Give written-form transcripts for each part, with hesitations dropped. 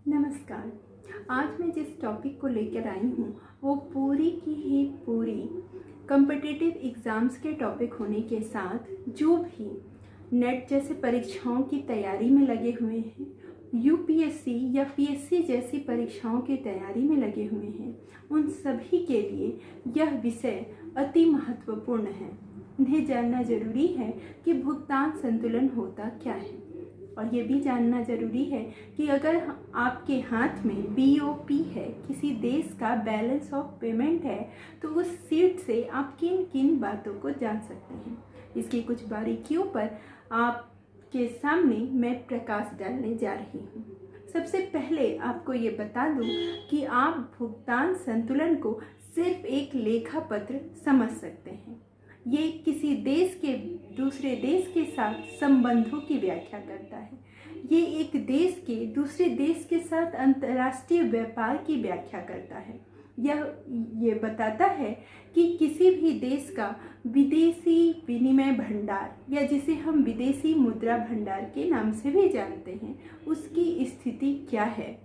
नमस्कार। आज मैं जिस टॉपिक को लेकर आई हूँ वो पूरी की ही पूरी कॉम्पिटिटिव एग्ज़ाम्स के टॉपिक होने के साथ जो भी नेट जैसे परीक्षाओं की तैयारी में लगे हुए हैं, यूपीएससी या पीएससी जैसी परीक्षाओं की तैयारी में लगे हुए हैं, उन सभी के लिए यह विषय अति महत्वपूर्ण है। उन्हें जानना जरूरी है कि भुगतान संतुलन होता क्या है, और ये भी जानना ज़रूरी है कि अगर आपके हाथ में बीओपी है, किसी देश का बैलेंस ऑफ पेमेंट है, तो उस सीट से आप किन किन बातों को जान सकते हैं। इसकी कुछ बारीकियों पर आपके सामने मैं प्रकाश डालने जा रही हूँ। सबसे पहले आपको ये बता दूँ कि आप भुगतान संतुलन को सिर्फ एक लेखा पत्र समझ सकते हैं। ये किसी देश के दूसरे देश के साथ संबंधों की व्याख्या करता है। ये एक देश के दूसरे देश के साथ अंतर्राष्ट्रीय व्यापार की व्याख्या करता है। ये बताता है कि किसी भी देश का विदेशी विनिमय भंडार, या जिसे हम विदेशी मुद्रा भंडार के नाम से भी जानते हैं, उसकी स्थिति क्या है।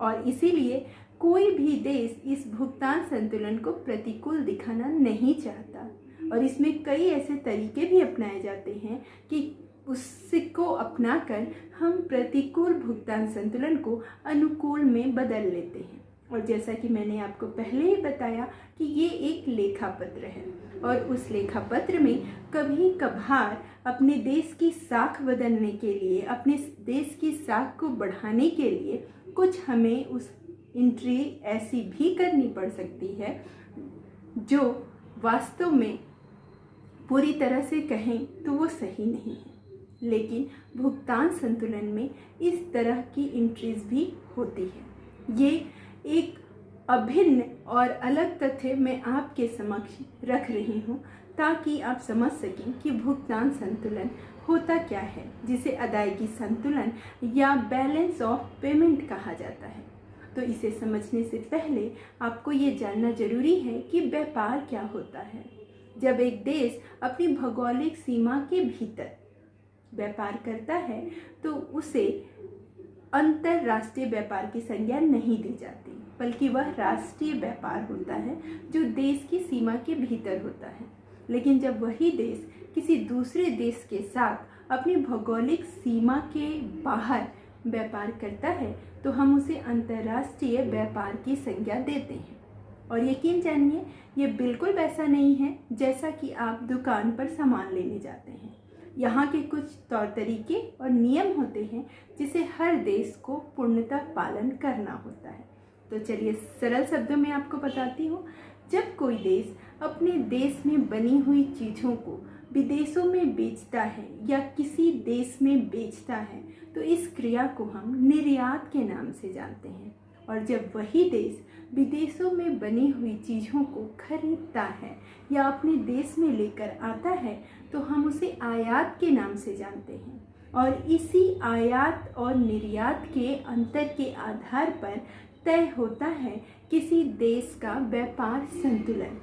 और इसीलिए कोई भी देश इस भुगतान संतुलन को प्रतिकूल दिखाना नहीं चाहता, और इसमें कई ऐसे तरीके भी अपनाए जाते हैं कि उसको अपनाकर हम प्रतिकूल भुगतान संतुलन को अनुकूल में बदल लेते हैं। और जैसा कि मैंने आपको पहले ही बताया कि ये एक लेखा पत्र है, और उस लेखा पत्र में कभी कभार अपने देश की साख बदलने के लिए, अपने देश की साख को बढ़ाने के लिए कुछ हमें उस एंट्री ऐसी भी करनी पड़ सकती है जो वास्तव में पूरी तरह से कहें तो वो सही नहीं है। लेकिन भुगतान संतुलन में इस तरह की एंट्रीज भी होती है। ये एक अभिन्न और अलग तथ्य मैं आपके समक्ष रख रही हूँ ताकि आप समझ सकें कि भुगतान संतुलन होता क्या है, जिसे अदायगी संतुलन या बैलेंस ऑफ पेमेंट कहा जाता है। तो इसे समझने से पहले आपको ये जानना जरूरी है कि व्यापार क्या होता है। जब एक देश अपनी भौगोलिक सीमा के भीतर व्यापार करता है तो उसे अंतरराष्ट्रीय व्यापार की संज्ञा नहीं दी जाती, बल्कि वह राष्ट्रीय व्यापार होता है जो देश की सीमा के भीतर होता है। लेकिन जब वही देश किसी दूसरे देश के साथ अपनी भौगोलिक सीमा के बाहर व्यापार करता है तो हम उसे अंतर्राष्ट्रीय व्यापार की संज्ञा देते हैं। और यकीन जानिए, ये बिल्कुल वैसा नहीं है जैसा कि आप दुकान पर सामान लेने जाते हैं। यहाँ के कुछ तौर तरीके और नियम होते हैं जिसे हर देश को पूर्णतः पालन करना होता है। तो चलिए सरल शब्दों में आपको बताती हूँ। जब कोई देश अपने देश में बनी हुई चीज़ों को विदेशों में बेचता है या किसी देश में बेचता है तो इस क्रिया को हम निर्यात के नाम से जानते हैं। और जब वही देश विदेशों में बनी हुई चीज़ों को खरीदता है या अपने देश में लेकर आता है तो हम उसे आयात के नाम से जानते हैं। और इसी आयात और निर्यात के अंतर के आधार पर तय होता है किसी देश का व्यापार संतुलन।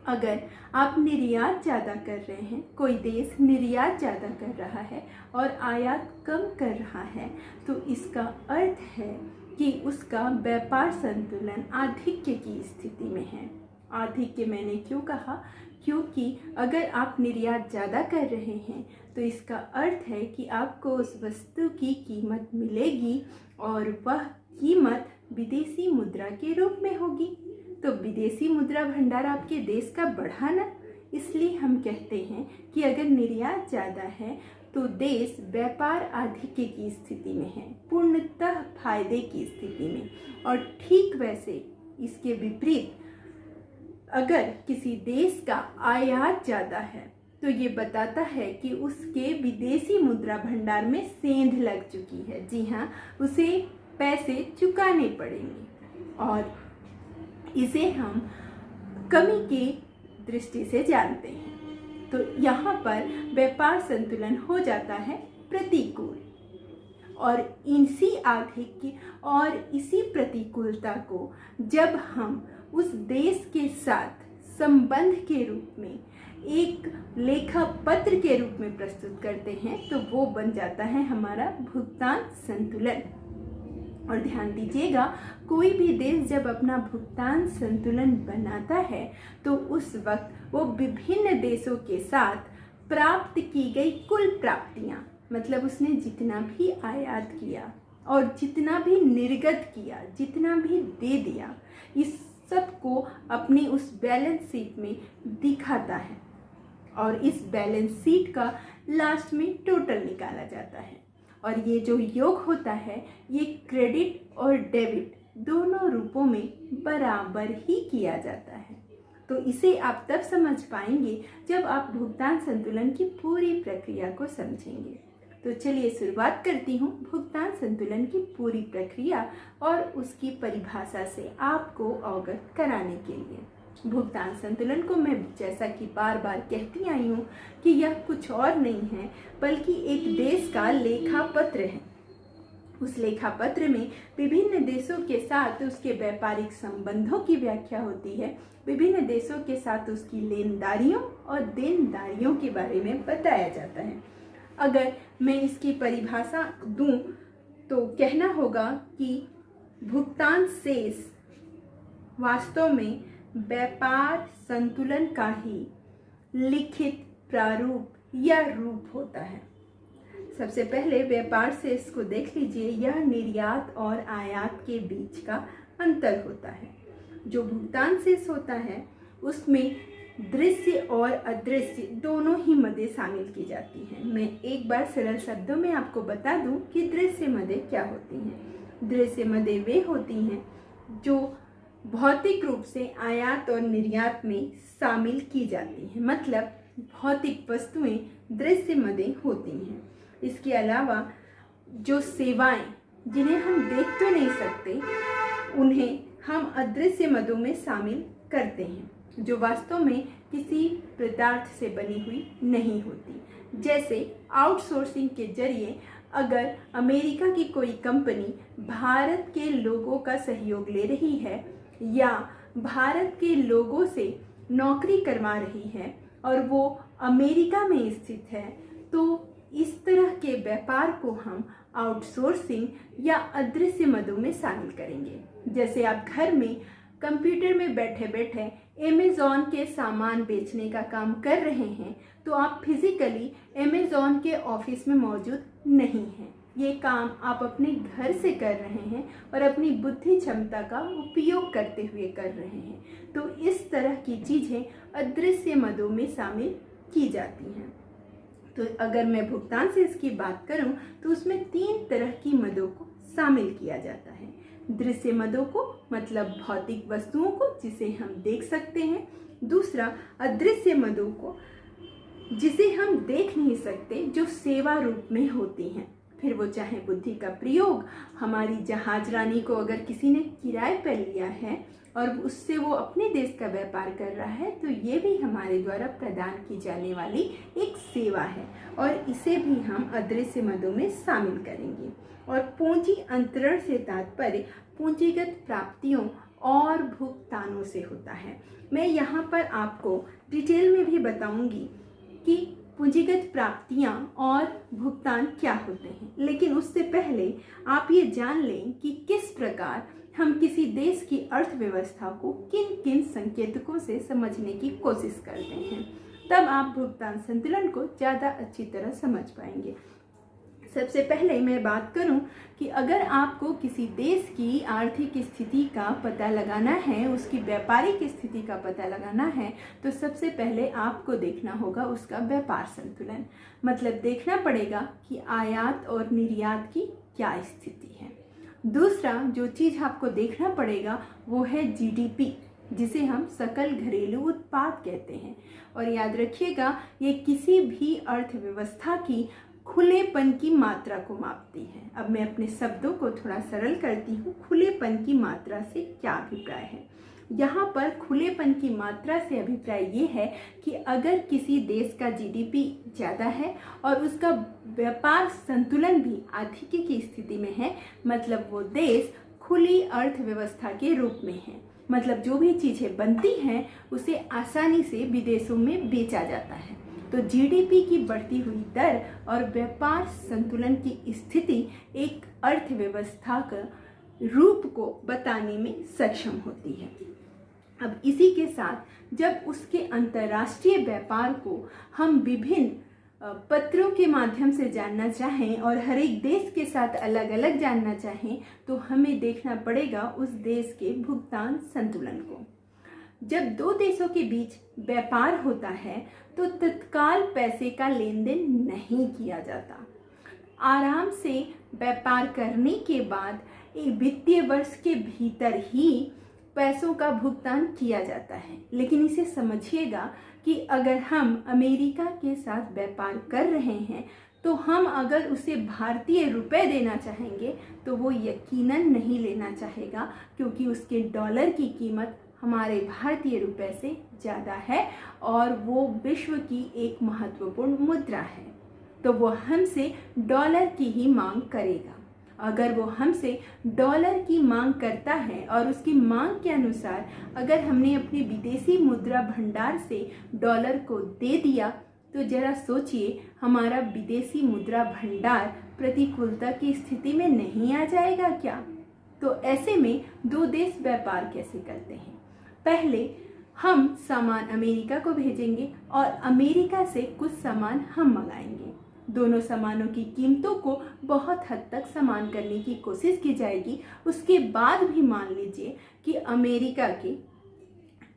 अगर आप निर्यात ज़्यादा कर रहे हैं, कोई देश निर्यात ज़्यादा कर रहा है और आयात कम कर रहा है, तो इसका अर्थ है कि उसका व्यापार संतुलन आधिक्य की स्थिति में है। आधिक्य मैंने क्यों कहा? क्योंकि अगर आप निर्यात ज़्यादा कर रहे हैं तो इसका अर्थ है कि आपको उस वस्तु की कीमत मिलेगी और वह कीमत विदेशी मुद्रा के रूप में होगी। तो विदेशी मुद्रा भंडार आपके देश का बढ़ा ना, इसलिए हम कहते हैं कि अगर निर्यात ज़्यादा है तो देश व्यापार आधिक्य की स्थिति में है, पूर्णतः फायदे की स्थिति में। और ठीक वैसे इसके विपरीत अगर किसी देश का आयात ज़्यादा है तो ये बताता है कि उसके विदेशी मुद्रा भंडार में सेंध लग चुकी है। जी हाँ, उसे पैसे चुकाने पड़ेंगे, और इसे हम कमी की दृष्टि से जानते हैं। तो यहाँ पर व्यापार संतुलन हो जाता है प्रतिकूल, और इसी आधिक्य और इसी प्रतिकूलता को जब हम उस देश के साथ संबंध के रूप में एक लेखा पत्र के रूप में प्रस्तुत करते हैं तो वो बन जाता है हमारा भुगतान संतुलन। और ध्यान दीजिएगा, कोई भी देश जब अपना भुगतान संतुलन बनाता है तो उस वक्त वो विभिन्न देशों के साथ प्राप्त की गई कुल प्राप्तियां, मतलब उसने जितना भी आयात किया और जितना भी निर्गत किया, जितना भी दे दिया, इस सब को अपनी उस बैलेंस शीट में दिखाता है और इस बैलेंस शीट का लास्ट में टोटल निकाला जाता है। और ये जो योग होता है ये क्रेडिट और डेबिट दोनों रूपों में बराबर ही किया जाता है। तो इसे आप तब समझ पाएंगे जब आप भुगतान संतुलन की पूरी प्रक्रिया को समझेंगे। तो चलिए शुरुआत करती हूँ भुगतान संतुलन की पूरी प्रक्रिया और उसकी परिभाषा से आपको अवगत कराने के लिए। भुगतान संतुलन को मैं जैसा कि बार बार कहती आई हूँ कि यह कुछ और नहीं है बल्कि एक देश का लेखा पत्र है। उस लेखा पत्र में विभिन्न देशों के साथ उसके व्यापारिक संबंधों की व्याख्या होती है, विभिन्न देशों के साथ उसकी लेनदारियों और देनदारियों के बारे में बताया जाता है। अगर मैं इसकी परिभाषा दूं तो कहना होगा कि भुगतान शेष वास्तव में व्यापार संतुलन का ही लिखित प्रारूप या रूप होता है। सबसे पहले व्यापार शेष को देख लीजिए। यह निर्यात और आयात के बीच का अंतर होता है। जो भुगतान शेष होता है उसमें दृश्य और अदृश्य दोनों ही मदें शामिल की जाती हैं। मैं एक बार सरल शब्दों में आपको बता दूं कि दृश्य मदें क्या होती हैं। दृश्य मदें वे होती हैं जो भौतिक रूप से आयात और निर्यात में शामिल की जाती हैं, मतलब भौतिक वस्तुएं दृश्य मदें होती हैं। इसके अलावा जो सेवाएं जिन्हें हम देख तो नहीं सकते उन्हें हम अदृश्य मदों में शामिल करते हैं, जो वास्तव में किसी पदार्थ से बनी हुई नहीं होती। जैसे आउटसोर्सिंग के जरिए अगर अमेरिका की कोई कंपनी भारत के लोगों का सहयोग ले रही है या भारत के लोगों से नौकरी करवा रही है और वो अमेरिका में स्थित है, तो इस तरह के व्यापार को हम आउटसोर्सिंग या अदृश्य मदों में शामिल करेंगे। जैसे आप घर में कंप्यूटर में बैठे बैठे अमेज़ॉन के सामान बेचने का काम कर रहे हैं, तो आप फिजिकली अमेज़ॉन के ऑफिस में मौजूद नहीं हैं। ये काम आप अपने घर से कर रहे हैं और अपनी बुद्धि क्षमता का उपयोग करते हुए कर रहे हैं। तो इस तरह की चीज़ें अदृश्य मदों में शामिल की जाती हैं। तो अगर मैं भुगतान से इसकी बात करूं तो उसमें 3 तरह की मदों को शामिल किया जाता है। दृश्य मदों को, मतलब भौतिक वस्तुओं को जिसे हम देख सकते हैं। दूसरा अदृश्य मदों को जिसे हम देख नहीं सकते, जो सेवा रूप में होती हैं। फिर वो चाहे बुद्धि का प्रयोग, हमारी जहाजरानी को अगर किसी ने किराए पर लिया है और उससे वो अपने देश का व्यापार कर रहा है, तो ये भी हमारे द्वारा प्रदान की जाने वाली एक सेवा है और इसे भी हम अदृश्य मदों में शामिल करेंगे। और पूंजी अंतरण से तात्पर्य पूंजीगत प्राप्तियों और भुगतानों से होता है। मैं यहाँ पर आपको डिटेल में भी बताऊंगी कि पूंजीगत प्राप्तियाँ और भुगतान क्या होते हैं, लेकिन उससे पहले आप ये जान लें कि किस प्रकार हम किसी देश की अर्थव्यवस्था को किन किन संकेतकों से समझने की कोशिश करते हैं। तब आप भुगतान संतुलन को ज़्यादा अच्छी तरह समझ पाएंगे। सबसे पहले मैं बात करूं कि अगर आपको किसी देश की आर्थिक स्थिति का पता लगाना है, उसकी व्यापारिक स्थिति का पता लगाना है, तो सबसे पहले आपको देखना होगा उसका व्यापार संतुलन। मतलब देखना पड़ेगा कि आयात और निर्यात की क्या स्थिति है। दूसरा जो चीज़ आपको देखना पड़ेगा वो है जीडीपी, जिसे हम सकल घरेलू उत्पाद कहते हैं। और याद रखिएगा, ये किसी भी अर्थव्यवस्था की खुलेपन की मात्रा को मापती है। अब मैं अपने शब्दों को थोड़ा सरल करती हूँ। खुलेपन की मात्रा से क्या अभिप्राय है? यहाँ पर खुलेपन की मात्रा से अभिप्राय ये है कि अगर किसी देश का जीडीपी ज़्यादा है और उसका व्यापार संतुलन भी आधिक्य की स्थिति में है, मतलब वो देश खुली अर्थव्यवस्था के रूप में है। मतलब जो भी चीज़ें बनती हैं उसे आसानी से विदेशों में बेचा जाता है। तो जीडीपी की बढ़ती हुई दर और व्यापार संतुलन की स्थिति एक अर्थव्यवस्था का रूप को बताने में सक्षम होती है। अब इसी के साथ जब उसके अंतर्राष्ट्रीय व्यापार को हम विभिन्न पत्रों के माध्यम से जानना चाहें और हर एक देश के साथ अलग अलग जानना चाहें, तो हमें देखना पड़ेगा उस देश के भुगतान संतुलन को। जब दो देशों के बीच व्यापार होता है तो तत्काल पैसे का लेन देन नहीं किया जाता। आराम से व्यापार करने के बाद एक वित्तीय वर्ष के भीतर ही पैसों का भुगतान किया जाता है। लेकिन इसे समझिएगा कि अगर हम अमेरिका के साथ व्यापार कर रहे हैं तो हम अगर उसे भारतीय रुपए देना चाहेंगे तो वो यकीनन नहीं लेना चाहेगा, क्योंकि उसके डॉलर की कीमत हमारे भारतीय रुपए से ज़्यादा है और वो विश्व की एक महत्वपूर्ण मुद्रा है। तो वो हमसे डॉलर की ही मांग करेगा। अगर वो हमसे डॉलर की मांग करता है और उसकी मांग के अनुसार अगर हमने अपने विदेशी मुद्रा भंडार से डॉलर को दे दिया, तो जरा सोचिए हमारा विदेशी मुद्रा भंडार प्रतिकूलता की स्थिति में नहीं आ जाएगा क्या? तो ऐसे में दो देश व्यापार कैसे करते हैं? पहले हम सामान अमेरिका को भेजेंगे और अमेरिका से कुछ सामान हम मंगाएंगे। दोनों सामानों की कीमतों को बहुत हद तक समान करने की कोशिश की जाएगी। उसके बाद भी मान लीजिए कि अमेरिका के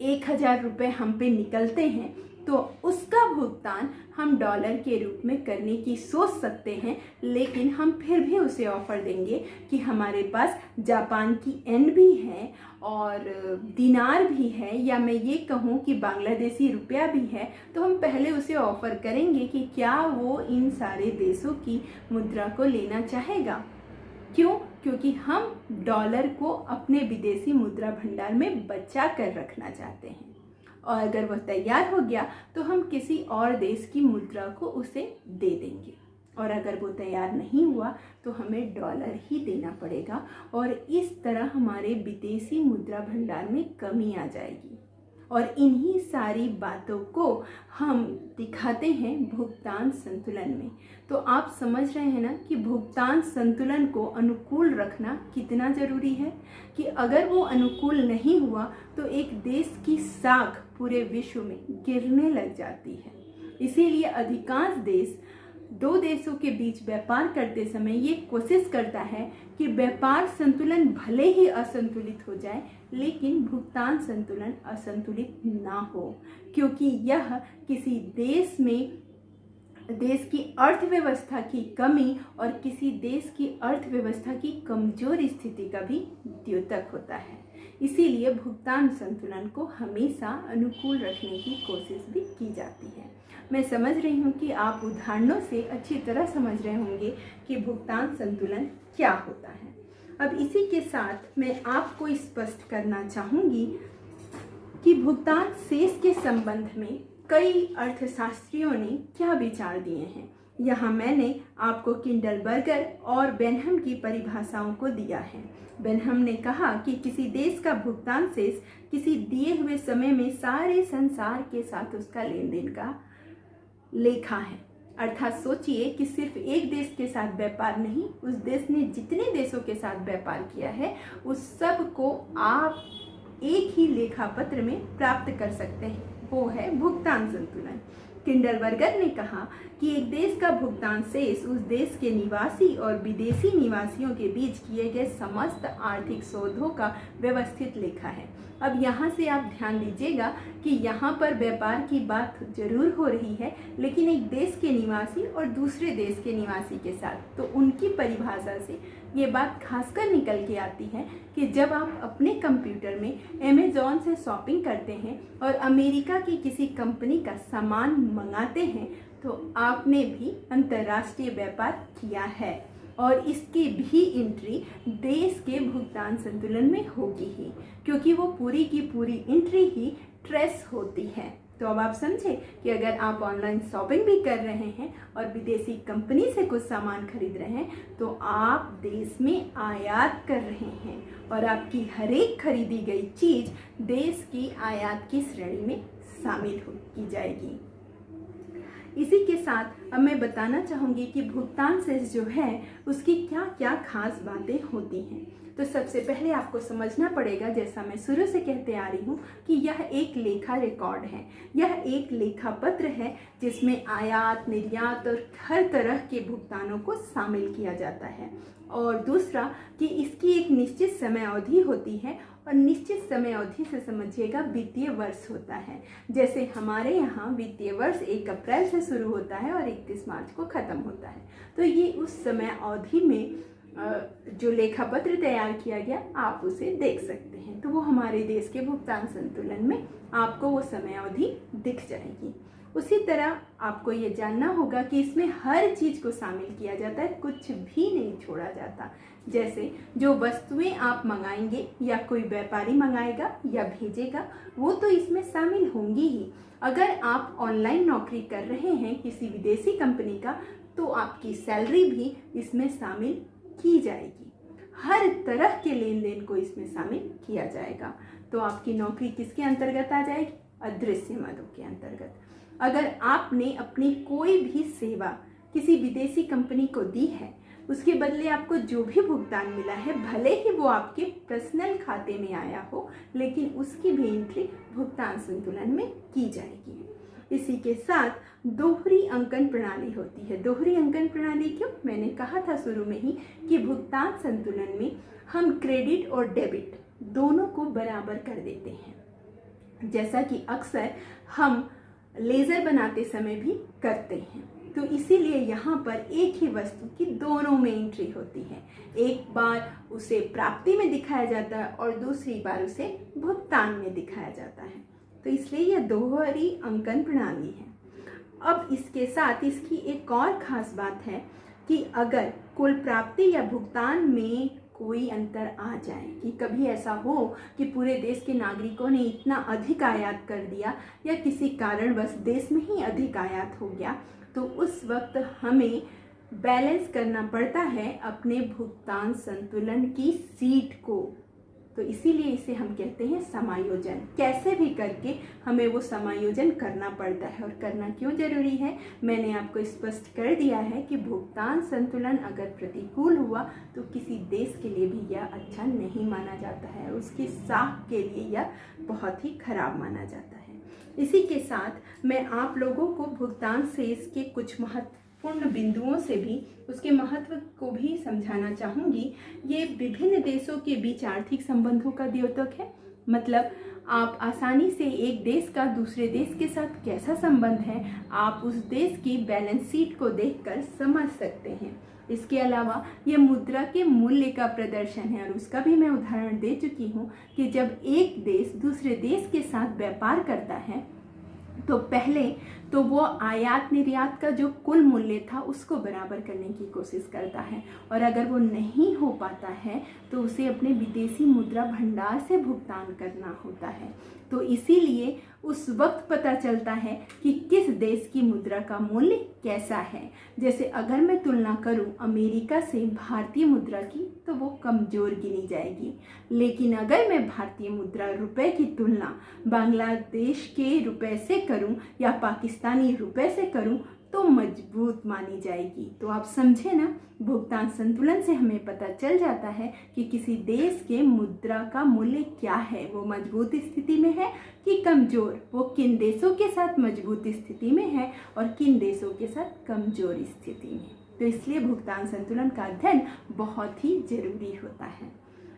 1000 रुपये हम पे निकलते हैं, तो उसका भुगतान हम डॉलर के रूप में करने की सोच सकते हैं। लेकिन हम फिर भी उसे ऑफर देंगे कि हमारे पास जापान की येन भी है और दिनार भी है, या मैं ये कहूँ कि बांग्लादेशी रुपया भी है। तो हम पहले उसे ऑफर करेंगे कि क्या वो इन सारे देशों की मुद्रा को लेना चाहेगा। क्यों? क्योंकि हम डॉलर को अपने विदेशी मुद्रा भंडार में बचा कर रखना चाहते हैं, और अगर वह तैयार हो गया तो हम किसी और देश की मुद्रा को उसे दे देंगे, और अगर वो तैयार नहीं हुआ तो हमें डॉलर ही देना पड़ेगा। और इस तरह हमारे विदेशी मुद्रा भंडार में कमी आ जाएगी। और इन्हीं सारी बातों को हम दिखाते हैं भुगतान संतुलन में। तो आप समझ रहे हैं ना कि भुगतान संतुलन को अनुकूल रखना कितना ज़रूरी है, कि अगर वो अनुकूल नहीं हुआ तो एक देश की साख पूरे विश्व में गिरने लग जाती है। इसीलिए अधिकांश देश दो देशों के बीच व्यापार करते समय ये कोशिश करता है कि व्यापार संतुलन भले ही असंतुलित हो जाए, लेकिन भुगतान संतुलन असंतुलित ना हो, क्योंकि यह किसी देश की अर्थव्यवस्था की कमी और किसी देश की अर्थव्यवस्था की कमजोर स्थिति का भी द्योतक होता है। इसीलिए भुगतान संतुलन को हमेशा अनुकूल रखने की कोशिश भी की जाती है। मैं समझ रही हूँ कि आप उदाहरणों से अच्छी तरह समझ रहे होंगे कि भुगतान संतुलन क्या होता है। अब इसी के साथ मैं आपको स्पष्ट करना चाहूँगी कि भुगतान शेष के संबंध में कई अर्थशास्त्रियों ने क्या विचार दिए हैं। यहाँ मैंने आपको किंडलबर्गर और बेनहम की परिभाषाओं को दिया है। बेनहम ने कहा कि किसी देश का भुगतान शेष किसी दिए हुए समय में सारे संसार के साथ उसका लेन देन का लेखा है। अर्थात सोचिए कि सिर्फ एक देश के साथ व्यापार नहीं, उस देश ने जितने देशों के साथ व्यापार किया है उस सब को आप एक ही लेखा पत्र में प्राप्त कर सकते हैं। वो है भुगतान संतुलन। किंडलबर्गर ने कहा कि एक देश का भुगतान शेष उस देश के निवासी और विदेशी निवासियों के बीच किए गए समस्त आर्थिक सौदों का व्यवस्थित लेखा है। अब यहाँ से आप ध्यान दीजिएगा कि यहाँ पर व्यापार की बात जरूर हो रही है, लेकिन एक देश के निवासी और दूसरे देश के निवासी के साथ, तो उनकी परिभाषा से ये बात खासकर निकल के आती है कि जब आप अपने कंप्यूटर में अमेज़ॉन से शॉपिंग करते हैं और अमेरिका की किसी कंपनी का सामान मंगाते हैं, तो आपने भी अंतर्राष्ट्रीय व्यापार किया है और इसकी भी एंट्री देश के भुगतान संतुलन में होगी ही, क्योंकि वो पूरी की पूरी एंट्री ही ट्रेस होती है। तो अब आप समझे कि अगर आप ऑनलाइन शॉपिंग भी कर रहे हैं और विदेशी कंपनी से कुछ सामान खरीद रहे हैं, तो आप देश में आयात कर रहे हैं और आपकी हर एक खरीदी गई चीज़ देश की आयात की श्रेणी में शामिल की जाएगी। इसी के साथ अब मैं बताना चाहूँगी कि भुगतान सेस जो है उसकी क्या क्या खास बातें होती हैं। तो सबसे पहले आपको समझना पड़ेगा, जैसा मैं शुरू से कहते आ रही हूँ, कि यह एक लेखा रिकॉर्ड है, यह एक लेखा पत्र है जिसमें आयात निर्यात और हर तरह के भुगतानों को शामिल किया जाता है। और दूसरा कि इसकी एक निश्चित समय अवधि होती है, और निश्चित समय अवधि से समझिएगा वित्तीय वर्ष होता है। जैसे हमारे यहाँ वित्तीय वर्ष 1 अप्रैल से शुरू होता है और 31 मार्च को ख़त्म होता है। तो ये उस समय अवधि में जो लेखा पत्र तैयार किया गया आप उसे देख सकते हैं। तो वो हमारे देश के भुगतान संतुलन में आपको वो समय अवधि दिख जाएगी। उसी तरह आपको ये जानना होगा कि इसमें हर चीज़ को शामिल किया जाता है, कुछ भी नहीं छोड़ा जाता। जैसे जो वस्तुएं आप मंगाएंगे या कोई व्यापारी मंगाएगा या भेजेगा, वो तो इसमें शामिल होंगी ही। अगर आप ऑनलाइन नौकरी कर रहे हैं किसी विदेशी कंपनी का, तो आपकी सैलरी भी इसमें शामिल की जाएगी। हर तरह के लेन देन को इसमें शामिल किया जाएगा। तो आपकी नौकरी किसके अंतर्गत आ जाएगी? अदृश्य मदों के अंतर्गत। अगर आपने अपनी कोई भी सेवा किसी विदेशी कंपनी को दी है, उसके बदले आपको जो भी भुगतान मिला है, भले ही वो आपके पर्सनल खाते में आया हो, लेकिन उसकी भी एंट्री भुगतान संतुलन में की जाएगी। इसी के साथ दोहरी अंकन प्रणाली होती है। दोहरी अंकन प्रणाली क्यों? मैंने कहा था शुरू में ही कि भुगतान संतुलन में हम क्रेडिट और डेबिट दोनों को बराबर कर देते हैं, जैसा कि अक्सर हम लेज़र बनाते समय भी करते हैं। तो इसीलिए यहाँ पर एक ही वस्तु की दोनों में एंट्री होती है। एक बार उसे प्राप्ति में दिखाया जाता है और दूसरी बार उसे भुगतान में दिखाया जाता है। तो इसलिए यह दोहरी अंकन प्रणाली है। अब इसके साथ इसकी एक और ख़ास बात है कि अगर कुल प्राप्ति या भुगतान में कोई अंतर आ जाए, कि कभी ऐसा हो कि पूरे देश के नागरिकों ने इतना अधिक आयात कर दिया या किसी कारणवश देश में ही अधिक आयात हो गया, तो उस वक्त हमें बैलेंस करना पड़ता है अपने भुगतान संतुलन की सीट को। तो इसीलिए इसे हम कहते हैं समायोजन। कैसे भी करके हमें वो समायोजन करना पड़ता है। और करना क्यों जरूरी है, मैंने आपको स्पष्ट कर दिया है कि भुगतान संतुलन अगर प्रतिकूल हुआ तो किसी देश के लिए भी यह अच्छा नहीं माना जाता है, उसकी साख के लिए यह बहुत ही खराब माना जाता है। इसी के साथ मैं आप लोगों को भुगतान शेष के कुछ महत्वपूर्ण बिंदुओं से भी उसके महत्व को भी समझाना चाहूँगी। ये विभिन्न देशों के बीच आर्थिक संबंधों का द्योतक है। मतलब आप आसानी से एक देश का दूसरे देश के साथ कैसा संबंध है, आप उस देश की बैलेंस शीट को देखकर समझ सकते हैं। इसके अलावा ये मुद्रा के मूल्य का प्रदर्शन है, और उसका भी मैं उदाहरण दे चुकी हूँ कि जब एक देश दूसरे देश के साथ व्यापार करता है तो पहले तो वो आयात निर्यात का जो कुल मूल्य था उसको बराबर करने की कोशिश करता है, और अगर वो नहीं हो पाता है तो उसे अपने विदेशी मुद्रा भंडार से भुगतान करना होता है। तो इसीलिए उस वक्त पता चलता है कि किस देश की मुद्रा का मूल्य कैसा है। जैसे अगर मैं तुलना करूं अमेरिका से भारतीय मुद्रा की, तो वो कमज़ोर गिनी जाएगी, लेकिन अगर मैं भारतीय मुद्रा रुपए की तुलना बांग्लादेश के रुपए से करूं या पाकिस्तानी रुपए से करूं तो मजबूत मानी जाएगी। तो आप समझे ना, भुगतान संतुलन से हमें पता चल जाता है कि किसी देश के मुद्रा का मूल्य क्या है, वो मजबूत स्थिति में है कि कमज़ोर, वो किन देशों के साथ मजबूत स्थिति में है और किन देशों के साथ कमज़ोर स्थिति में। तो इसलिए भुगतान संतुलन का अध्ययन बहुत ही जरूरी होता है।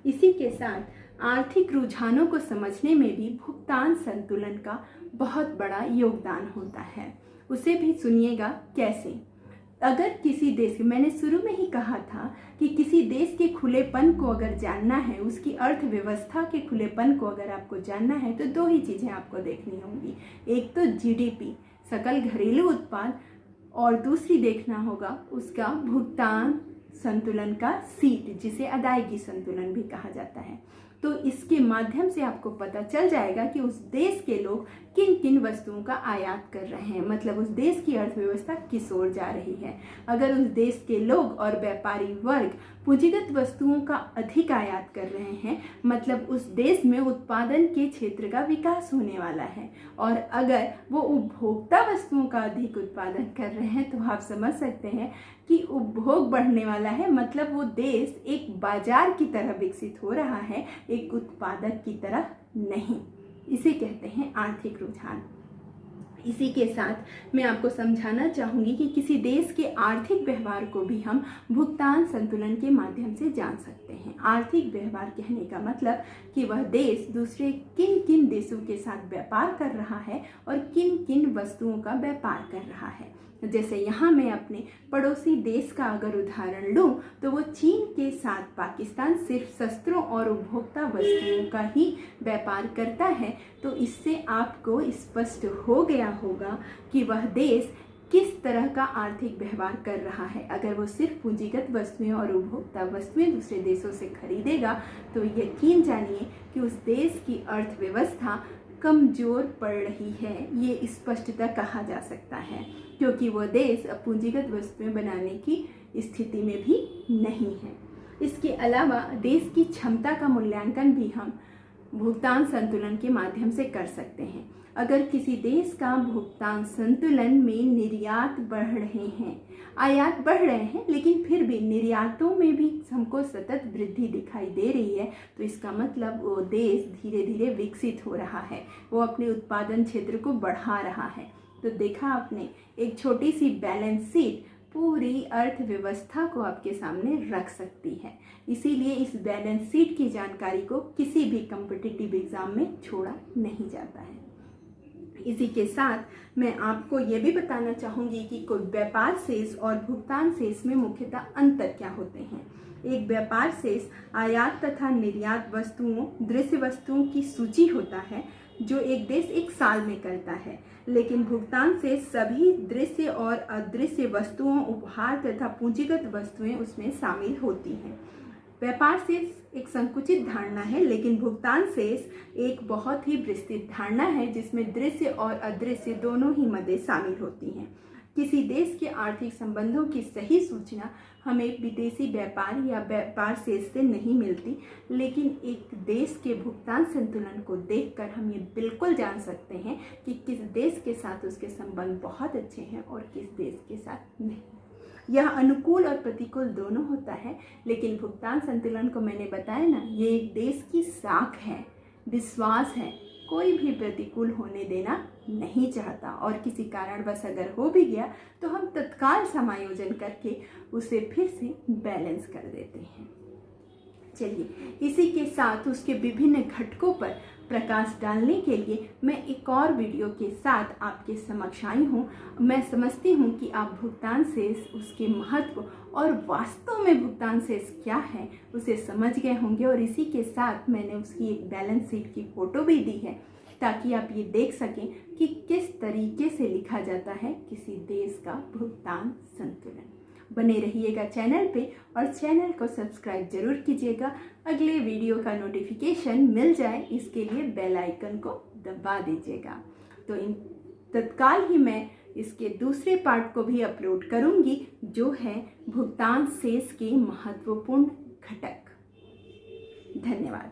इसी के साथ आर्थिक रुझानों को समझने में भी भुगतान संतुलन का बहुत बड़ा योगदान होता है। उसे भी सुनिएगा कैसे। अगर किसी देश के, मैंने शुरू में ही कहा था कि किसी देश के खुलेपन को अगर जानना है, उसकी अर्थव्यवस्था के खुलेपन को अगर आपको जानना है, तो दो ही चीज़ें आपको देखनी होंगी। एक तो जीडीपी, सकल घरेलू उत्पाद, और दूसरी देखना होगा उसका भुगतान संतुलन का सीट, जिसे अदायगी संतुलन भी कहा जाता है। तो इसके माध्यम से आपको पता चल जाएगा कि उस देश के लोग किन किन वस्तुओं का आयात कर रहे हैं, मतलब उस देश की अर्थव्यवस्था किस ओर जा रही है। अगर उस देश के लोग और व्यापारी वर्ग पूंजीगत वस्तुओं का अधिक आयात कर रहे हैं, मतलब उस देश में उत्पादन के क्षेत्र का विकास होने वाला है। और अगर वो उपभोक्ता वस्तुओं का अधिक उत्पादन कर रहे हैं, तो आप समझ सकते हैं कि उपभोग बढ़ने वाला है, मतलब वो देश एक बाजार की तरह विकसित हो रहा है, एक उत्पादक की तरह नहीं। इसे कहते हैं आर्थिक रुझान। इसी के साथ मैं आपको समझाना चाहूँगी कि किसी देश के आर्थिक व्यवहार को भी हम भुगतान संतुलन के माध्यम से जान सकते हैं। आर्थिक व्यवहार कहने का मतलब कि वह देश दूसरे किन किन देशों के साथ व्यापार कर रहा है और किन किन वस्तुओं का व्यापार कर रहा है। जैसे यहाँ मैं अपने पड़ोसी देश का अगर उदाहरण लूँ तो वो चीन के साथ पाकिस्तान सिर्फ शस्त्रों और उपभोक्ता वस्तुओं का ही व्यापार करता है। तो इससे आपको स्पष्ट हो गया होगा कि वह देश किस तरह का आर्थिक व्यवहार कर रहा है। अगर वो सिर्फ पूंजीगत वस्तुएं और उपभोक्ता वस्तुएं दूसरे देशों से खरीदेगा तो यकीन जानिए कि उस देश की अर्थव्यवस्था कमज़ोर पड़ रही है, ये स्पष्टतः कहा जा सकता है, क्योंकि वो देश अब पूंजीगत वस्तुएं बनाने की स्थिति में भी नहीं है। इसके अलावा देश की क्षमता का मूल्यांकन भी हम भुगतान संतुलन के माध्यम से कर सकते हैं। अगर किसी देश का भुगतान संतुलन में निर्यात बढ़ रहे हैं, आयात बढ़ रहे हैं, लेकिन फिर भी निर्यातों में भी हमको सतत वृद्धि दिखाई दे रही है, तो इसका मतलब वो देश धीरे धीरे विकसित हो रहा है, वो अपने उत्पादन क्षेत्र को बढ़ा रहा है। तो देखा आपने, एक छोटी सी बैलेंस शीट पूरी अर्थव्यवस्था को आपके सामने रख सकती है। इसीलिए इस बैलेंस शीट की जानकारी को किसी भी कॉम्पिटिटिव एग्जाम में छोड़ा नहीं जाता है। इसी के साथ मैं आपको ये भी बताना चाहूँगी कि कोई व्यापार शेष और भुगतान शेष में मुख्यतः अंतर क्या होते हैं। एक व्यापार शेष आयात तथा निर्यात वस्तुओं, दृश्य वस्तुओं की सूची होता है जो एक देश एक साल में करता है, लेकिन भुगतान शेष सभी दृश्य और अदृश्य वस्तुओं, उपहार तथा पूंजीगत वस्तुएं उसमें शामिल होती हैं। व्यापार शेष एक संकुचित धारणा है, लेकिन भुगतान शेष एक बहुत ही विस्तृत धारणा है जिसमें दृश्य और अदृश्य दोनों ही मदें शामिल होती हैं। किसी देश के आर्थिक संबंधों की सही सूचना हमें विदेशी व्यापार या व्यापार शेष से नहीं मिलती, लेकिन एक देश के भुगतान संतुलन को देखकर हम ये बिल्कुल जान सकते हैं कि किस देश के साथ उसके संबंध बहुत अच्छे हैं और किस देश के साथ नहीं। यह अनुकूल और प्रतिकूल दोनों होता है, लेकिन भुगतान संतुलन को मैंने बताया ना, ये एक देश की साख है, विश्वास है, कोई भी प्रतिकूल होने देना नहीं चाहता, और किसी कारणवश अगर हो भी गया तो हम तत्काल समायोजन करके उसे फिर से बैलेंस कर देते हैं। चलिए, इसी के साथ उसके विभिन्न घटकों पर प्रकाश डालने के लिए मैं एक और वीडियो के साथ आपके समक्ष आई हूँ। मैं समझती हूँ कि आप भुगतान शेष, उसके महत्व और वास्तव में भुगतान शेष क्या है उसे समझ गए होंगे, और इसी के साथ मैंने उसकी एक बैलेंस शीट की फ़ोटो भी दी है ताकि आप ये देख सकें कि किस तरीके से लिखा जाता है किसी देश का भुगतान संतुलन। बने रहिएगा चैनल पे और चैनल को सब्सक्राइब जरूर कीजिएगा। अगले वीडियो का नोटिफिकेशन मिल जाए इसके लिए बेल आइकन को दबा दीजिएगा। तो इन तत्काल ही मैं इसके दूसरे पार्ट को भी अपलोड करूंगी, जो है भुगतान शेष के महत्वपूर्ण घटक। धन्यवाद।